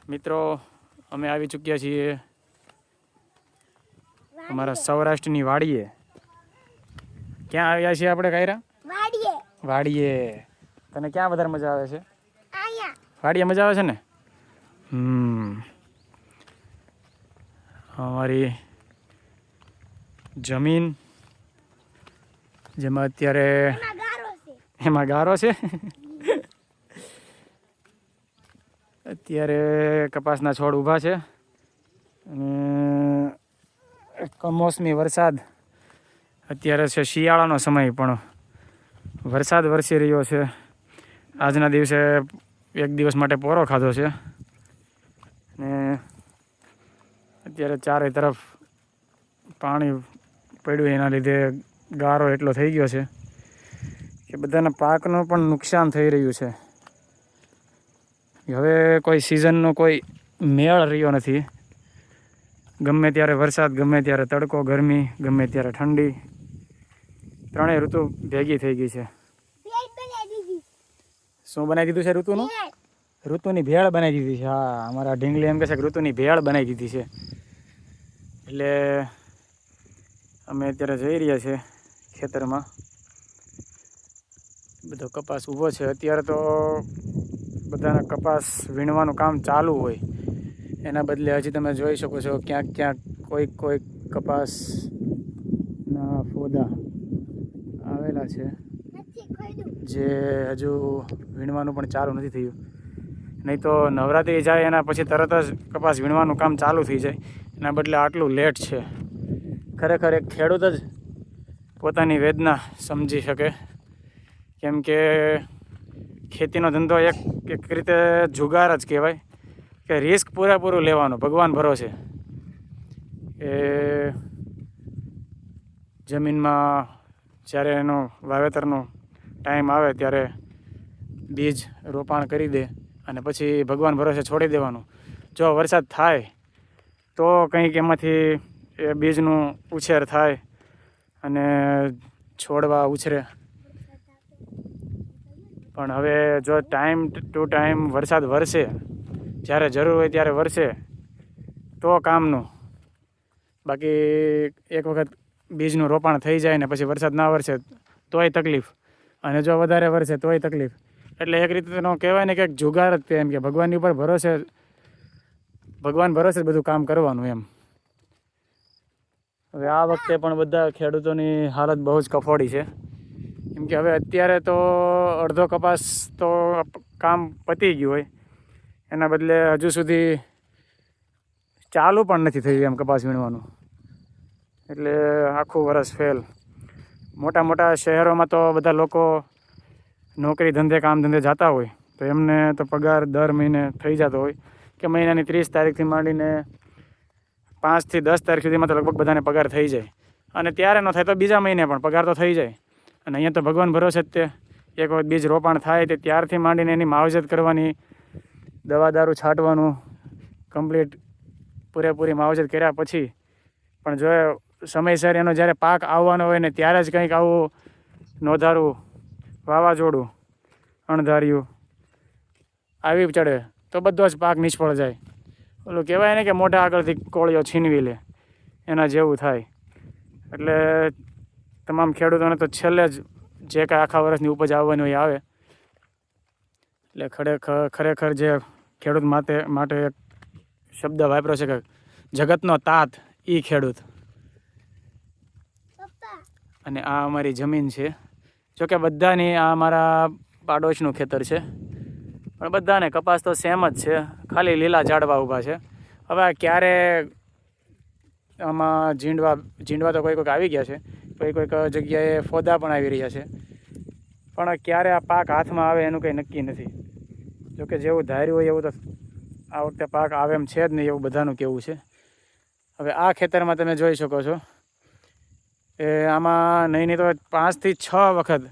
મિત્રો અમે આવી ચૂક્યા છીએ અમારા સૌરાષ્ટ્રની વાડીએ. ક્યાં આવ્યા છીએ આપણે કાયરા? વાડીએ. તને ક્યાં વધારે મજા આવે છે? વાડીએ મજા આવે છે ને? અમારી જમીન જેમાં અત્યારે એમાં ગારો છે. અત્યારે કપાસના છોડ ઊભા છે અને કમોસમી વરસાદ અત્યારે છે. શિયાળાનો સમય પણ વરસાદ વરસી રહ્યો છે. આજના દિવસે એક દિવસ માટે પોરો ખાધો છે ને અત્યારે ચારે તરફ પાણી પડ્યું એના લીધે ગારો એટલો થઈ ગયો છે કે બધાના પાકનું પણ નુકસાન થઈ રહ્યું છે. હવે કોઈ સિઝનનો કોઈ મેળ રહ્યો નથી. ગમે ત્યારે વરસાદ, ગમે ત્યારે તડકો, ગરમી, ગમે ત્યારે ઠંડી, ત્રણેય ઋતુ ભેગી થઈ ગઈ છે. શું બનાવી દીધું છે? ઋતુનું ઋતુની ભેળ બનાવી દીધી છે. હા, અમારા ઢીંગલી એમ કહે છે કે ઋતુની ભેળ બનાવી દીધી છે. એટલે અમે અત્યારે જઈ રહ્યા છીએ ખેતરમાં. બધો કપાસ ઊભો છે. અત્યારે તો બધાના કપાસ વીણવાનું કામ ચાલુ હોય, એના બદલે હજી તમે જોઈ શકો છો ક્યાંક ક્યાંક કોઈક કપાસના ફોદા આવેલા છે જે હજુ વીણવાનું પણ ચાલુ નથી થયું. નહીં તો નવરાત્રિ જાય એના પછી તરત જ કપાસ વીણવાનું કામ ચાલુ થઈ જાય. એના બદલે આટલું લેટ છે. ખરેખર એક ખેડૂત જ પોતાની વેદના સમજી શકે, કેમ કે ખેતીનો ધંધો એક રીતે જુગાર જ કહેવાય કે રિસ્ક પૂરેપૂરું લેવાનું ભગવાન ભરોસે. એ જમીનમાં જ્યારે એનો વાવેતરનો ટાઈમ આવે ત્યારે બીજ રોપાણ કરી દે અને પછી ભગવાન ભરોસે છોડી દેવાનું. જો વરસાદ થાય તો કંઈક એમાંથી એ બીજનું ઉછેર થાય અને છોડવા ઉછરે. પણ હવે જો ટાઈમ ટુ ટાઈમ વરસાદ વરસે, જ્યારે જરૂર હોય ત્યારે વરસે તો કામનું. બાકી એક વખત બીજનું રોપાણ થઈ જાય ને પછી વરસાદ ના વરસે તોય તકલીફ, અને જો વધારે વરસે તોય તકલીફ. એટલે એક રીતે એનો કહેવાય ને કે એક જુગાર જ એમ કે ભગવાનની ઉપર ભગવાન ભરોસે જ બધું કામ કરવાનું એમ. હવે આ વખતે પણ બધા ખેડૂતોની હાલત બહુ જ કફોડી છે. કેમ કે હવે અત્યારે તો અડધો કપાસ તો કામ પતી ગયું હોય, એના બદલે હજુ સુધી ચાલુ પણ નથી થયું એમ કપાસ વીણવાનું. એટલે આખું વરસ ફેલ. મોટા મોટા શહેરોમાં તો બધા લોકો નોકરી ધંધે કામ ધંધે જતા હોય તો એમને તો પગાર દર મહિને થઈ જતો હોય કે મહિનાની 30 તારીખથી માંડીને 5 થી 10 તારીખ સુધીમાં તો લગભગ બધાને પગાર થઈ જાય. અને ત્યારે ન થાય તો બીજા મહિને પણ પગાર તો થઈ જાય. અને અહીંયા તો ભગવાન ભરોસે જ તે એક વખત બીજ રોપાણ થાય તે ત્યારથી માંડીને એની માવજત કરવાની, દવા દારૂ છાંટવાનું, કમ્પ્લીટ પૂરેપૂરી માવજત કર્યા પછી પણ જો સમયસર એનો જ્યારે પાક આવવાનો હોય ને ત્યારે જ કંઈક આવું નોંધારું વાવાઝોડું અણધાર્યું આવી ચડે તો બધો જ પાક નિષ્ફળ જાય. ઓલું કહેવાય ને કે મોઢા આગળથી કોળિયો છીનવી લે, એના જેવું થાય. એટલે તમામ ખેડૂતોને તો છેલ્લે જ જે કાંઈ આખા વર્ષની ઉપજ આવવાની હોય આવે. એટલે ખરેખર જે ખેડૂત માટે એક શબ્દ વાપર્યો છે કે જગતનો તાત એ ખેડૂત. અને આ અમારી જમીન છે. જોકે બધાની આ અમારા પાડોશનું ખેતર છે, પણ બધાને કપાસ તો સેમ જ છે, ખાલી લીલા ઝાડવા ઊભા છે. હવે ક્યારે આમાં ઝીંડવા તો કોઈક આવી ગયા છે, કોઈક જગ્યાએ ફોદા પણ આવી રહ્યા છે, પણ ક્યારે આ પાક હાથમાં આવે એનું કંઈ નક્કી નથી. જોકે જેવું ધાર્યું હોય એવું તો આ વખતે પાક આવે એમ છે જ નહીં, એવું બધાનું કહેવું છે. હવે આ ખેતરમાં તમે જોઈ શકો છો એ આમાં નહીં તો 5 થી 6 વખત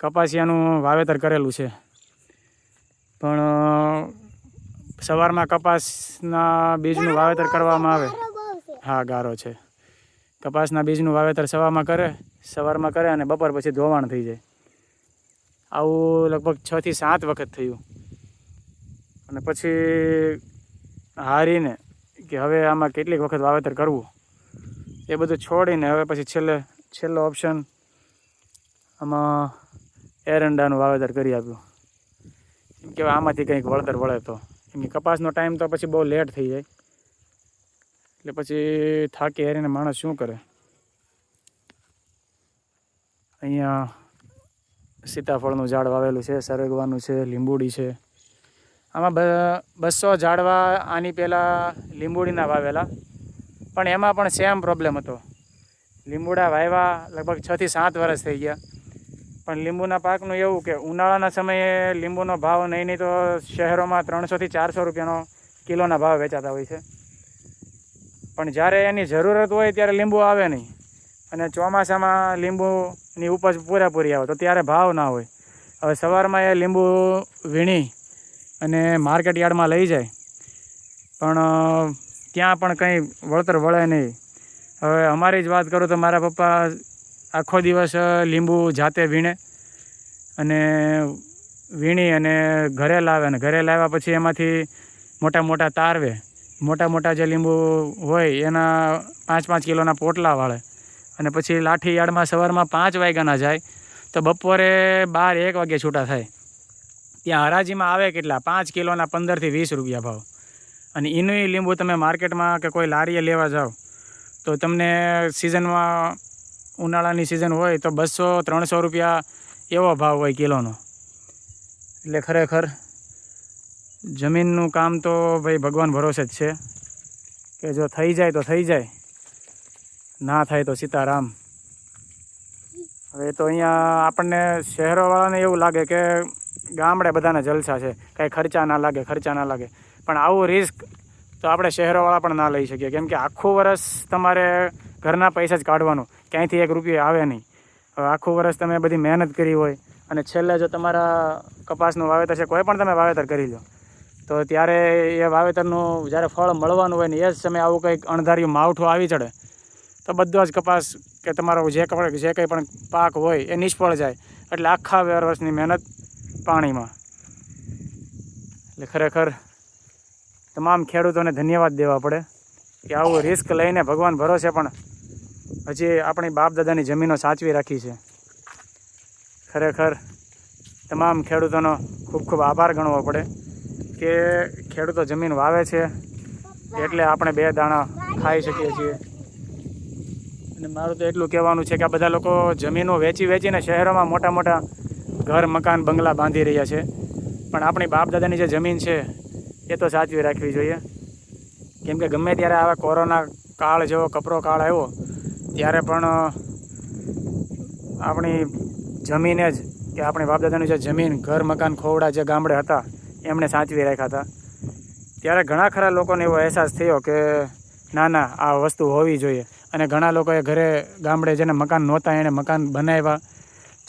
કપાસિયાનું વાવેતર કરેલું છે. પણ સવારમાં કપાસના બીજનું વાવેતર કરવામાં આવે. હા, ગારો છે. કપાસના બીજનું વાવેતર સવારમાં કરે અને બપોર પછી ધોવાણ થઈ જાય. આવું લગભગ 6 થી 7 વખત થયું. અને પછી હારીને કે હવે આમાં કેટલીક વખત વાવેતર કરવું એ બધું છોડીને હવે પછી છેલ્લો ઓપ્શન આમાં એરંડાનું વાવેતર કરી આપ્યું. કેમ કે આમાંથી કંઈક વળતર વળે તો, કેમ કે કપાસનો ટાઈમ તો પછી બહુ લેટ થઈ જાય એટલે પછી થાકી હારીને માણસ શું કરે. અહીંયા સીતાફળનું ઝાડ વાવેલું છે, સરગવાનું છે, લીંબુડી છે. આમાં 200 ઝાડવા આની પહેલાં લીંબુડીના વાવેલા, પણ એમાં પણ સેમ પ્રોબ્લેમ હતો. લીંબુડા વાવ્યા લગભગ 6 થી 7 વર્ષ થઈ ગયા, પણ લીંબુના પાકનું એવું કે ઉનાળાના સમયે લીંબુનો ભાવ નહીં તો શહેરોમાં 300 થી 400 રૂપિયાનો કિલોના ભાવ વેચાતા હોય છે. પણ જ્યારે એની જરૂરત હોય ત્યારે લીંબુ આવે નહીં, અને ચોમાસામાં લીંબુની ઉપજ પૂરેપૂરી આવે તો ત્યારે ભાવ ના હોય. હવે સવારમાં એ લીંબુ વીણી અને માર્કેટ યાર્ડમાં લઈ જાય, પણ ત્યાં પણ કંઈ વળતર વળે નહીં. હવે અમારી જ વાત કરું તો મારા પપ્પા આખો દિવસ લીંબુ જાતે વીણે અને વીણી અને ઘરે લાવે, અને ઘરે લાવ્યા પછી એમાંથી મોટા મોટા તારવે, મોટા જે લીંબુ હોય એના 5-5 કિલોના પોટલા વાળે, અને પછી લાઠી યાર્ડમાં સવારમાં 5 વાગ્યાના જાય તો બપોરે 12-1 વાગે છૂટા થાય. ત્યાં હરાજીમાં આવે કેટલા, 5 કિલોના 15 થી 20 રૂપિયા ભાવ. અને એનું લીંબુ તમે માર્કેટમાં કે કોઈ લારીએ લેવા જાઓ તો તમને સિઝનમાં ઉનાળાની સિઝન હોય તો 200-300 રૂપિયા એવો ભાવ હોય કિલોનો. એટલે ખરેખર જમીનનું કામ તો ભાઈ ભગવાન ભરોસે જ છે, કે જો થઈ જાય તો થઈ જાય, ના થાય તો સીતારામ. હવે તો અહીંયા આપણને શહેરોવાળાને એવું લાગે કે ગામડે બધાને જલસા છે, કાંઈ ખર્ચા ના લાગે, પણ આવું રિસ્ક તો આપણે શહેરોવાળા પણ ના લઈ શકીએ. કેમ કે આખું વર્ષ તમારે ઘરના પૈસા જ કાઢવાનું, ક્યાંયથી 1 રૂપિયો આવે નહીં. હવે આખું વર્ષ તમે બધી મહેનત કરી હોય અને છેલ્લે જો તમારા કપાસનું વાવેતર છે, કોઈ પણ તમે વાવેતર કરી લો તો ત્યારે એ વાવેતરનું જ્યારે ફળ મળવાનું હોય ને એ જ સમયે આવું કંઈક અણધાર્યું માવઠું આવી ચડે તો બધો જ કપાસ કે તમારો જે કંઈ પણ પાક હોય એ નિષ્ફળ જાય. એટલે આખા વર્ષની મહેનત પાણીમાં. એટલે ખરેખર તમામ ખેડૂતોને ધન્યવાદ દેવા પડે કે આવું રિસ્ક લઈને ભગવાન ભરોસે પણ હજી આપણી બાપ દાદાની જમીનો સાચવી રાખી છે. ખરેખર તમામ ખેડૂતોનો ખૂબ ખૂબ આભાર ગણવો પડે કે ખેડૂતો જમીન વાવે છે એટલે આપણે 2 દાણા ખાઈ શકીએ છીએ. અને મારું તો એટલું કહેવાનું છે કે આ બધા લોકો જમીનો વેચીને શહેરોમાં મોટા ઘર મકાન બંગલા બાંધી રહ્યા છે, પણ આપણી બાપ દાદાની જે જમીન છે એ તો સાચવી રાખવી જોઈએ. કેમ કે ગમે ત્યારે આવા કોરોના કાળ જેવો કપરો કાળ આવ્યો ત્યારે પણ આપણી જમીને જ કે આપણી બાપ દાદાની જે જમીન ઘર મકાન ખોવડા જે ગામડે હતા એમણે સાચવી રાખ્યા હતા. ત્યારે ઘણા ખરા લોકોને એવો અહેસાસ થયો કે ના આ વસ્તુ હોવી જોઈએ, અને ઘણા લોકોએ ઘરે ગામડે જેને મકાન નહોતા એણે મકાન બનાવ્યા.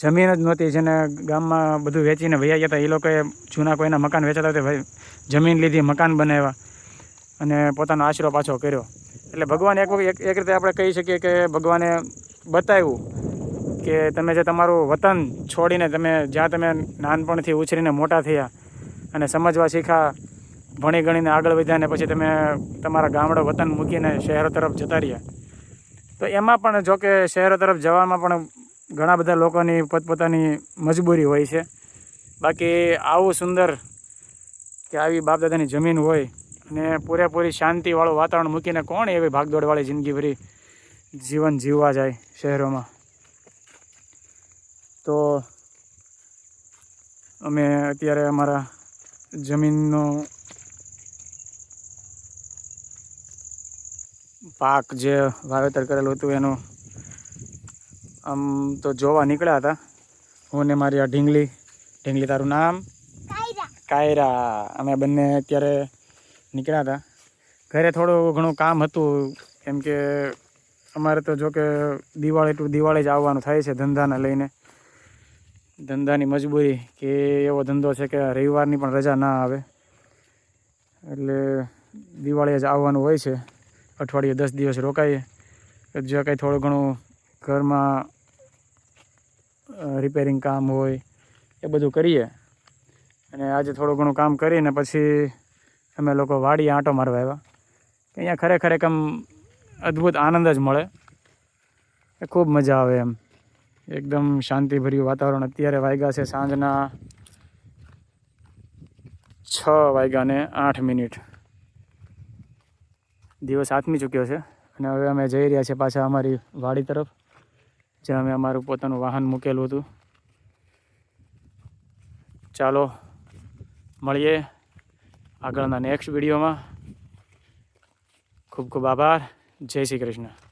જમીન જ નહોતી, જેને ગામમાં બધું વેચીને વયા ગયા હતા એ લોકોએ જૂના કોઈના મકાન વેચાતા હતા જમીન લીધી, મકાન બનાવ્યા અને પોતાનો આશરો પાછો કર્યો. એટલે ભગવાન એક રીતે આપણે કહી શકીએ કે ભગવાને બતાવ્યું કે તમે જે તમારું વતન છોડીને જ્યાં તમે નાનપણથી ઉછરીને મોટા થયા અને સમજવા શીખ્યા, ભણી ગણીને આગળ વધ્યા, ને પછી તમે તમારા ગામડો વતન મૂકીને શહેરો તરફ જતા રહ્યા. તો એમાં પણ જો કે શહેરો તરફ જવામાં પણ ઘણા બધા લોકોની પોતપોતાની મજબૂરી હોય છે. બાકી આવું સુંદર કે આવી બાપ દાદાની જમીન હોય અને પૂરેપૂરી શાંતિવાળું વાતાવરણ મૂકીને કોણ એવી ભાગદોડવાળી જિંદગીભરી જીવન જીવવા જાય શહેરોમાં. તો અમે અત્યારે અમારા જમીનનો પાક જે વાવેતર કરેલું હતું એનું આમ તો જોવા નીકળ્યા હતા, હું ને મારી આ ઢીંગલી તારું નામ? કાયરા. અમે બંને અત્યારે નીકળ્યા હતા. ઘરે થોડું ઘણું કામ હતું, કેમ કે અમારે તો જો કે દિવાળી જ આવવાનું થાય છે ધંધાને લઈને. ધંધાની મજબૂરી કે એવો ધંધો છે કે રવિવારની પણ રજા ના આવે, એટલે દિવાળી જ આવવાનું હોય છે. અઠવાડિયે 10 દિવસ રોકાઈએ, જો કંઈ થોડું ઘણું ઘરમાં રિપેરિંગ કામ હોય એ બધું કરીએ. અને આજે થોડું ઘણું કામ કરીને પછી અમે લોકો વાડીએ આંટો મારવા આવ્યા. અહીંયા ખરેખર એક આમ અદ્ભુત આનંદ જ મળે, ખૂબ મજા આવે એમ. એકદમ શાંતિભર્યું વાતાવરણ. અત્યારે વાગ્યા છે સાંજના 6:08. દિવસ આથમી ચૂક્યો છે અને હવે અમે જઈ રહ્યા છીએ પાછા અમારી વાડી તરફ, જ્યાં અમે અમારું પોતાનું વાહન મૂકેલું હતું. ચાલો મળીએ આગળના નેક્સ્ટ વિડીયોમાં. ખૂબ ખૂબ આભાર. જય શ્રી કૃષ્ણ.